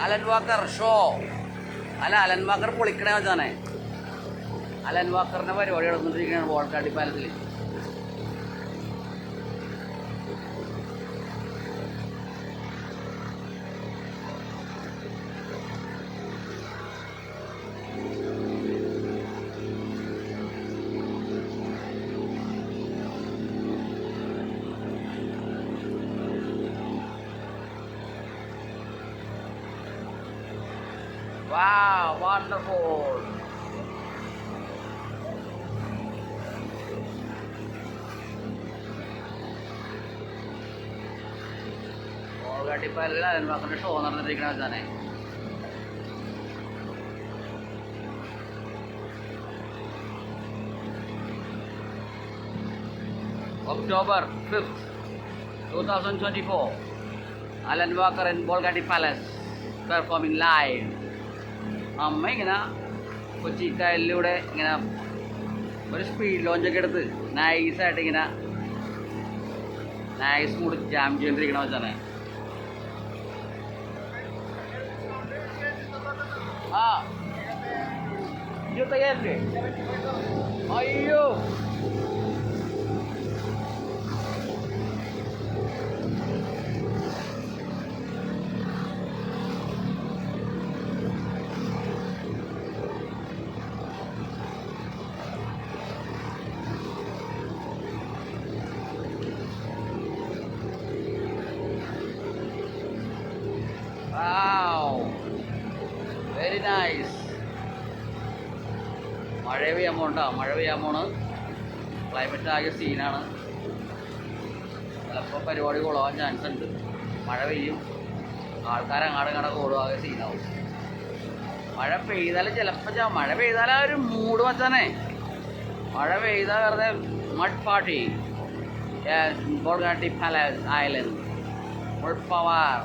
Allen Walker show. അല്ല, Alan Walker പൊളിക്കണേ വെച്ചാണേ. അലൻ വാക്കറിൻ്റെ പരിപാടി നടന്നുകൊണ്ടിരിക്കുകയാണ് ബോൾഗാട്ടി പാലസിൽ. Wow, wonderful. ബോൾഗാട്ടി പാലസിൽ അലൻ വാക്കറിൻ്റെ ഷോ നടന്നിരിക്കണ വെച്ചാണേ. October 5th, 2024, Alan Walker in Bolgatti Palace performing live. അമ്മ ഇങ്ങനെ കൊച്ചിക്കായലിലൂടെ ഇങ്ങനെ ഒരു സ്പീഡ് ലോഞ്ചൊക്കെ എടുത്ത് നൈസായിട്ട് ഇങ്ങനെ നൈസ് മൂഡ് ജാം ചെയ്തുകൊണ്ടിരിക്കണ വെച്ചാണ്. ആ 25,000. അയ്യോ, വെരി നൈസ്. മഴ പെയ്യാൻ പോകണ്ട, മഴ പെയ്യാൻ പോണ്. ക്ലൈമറ്റ് ആകെ സീനാണ്. ചിലപ്പോൾ പരിപാടി കൊള്ളാൻ ചാൻസ് ഉണ്ട്. മഴ പെയ്യും, ആൾക്കാരങ്ങാടും ഇങ്ങോട്ടൊക്കെ ഓടും, ആകെ സീനാവും. മഴ പെയ്താൽ ചിലപ്പോൾ മഴ പെയ്താൽ ആ ഒരു മൂഡ് വച്ചാനേ. മഴ പെയ്താൽ വെറുതെ mud party Bolgatty palace island full power.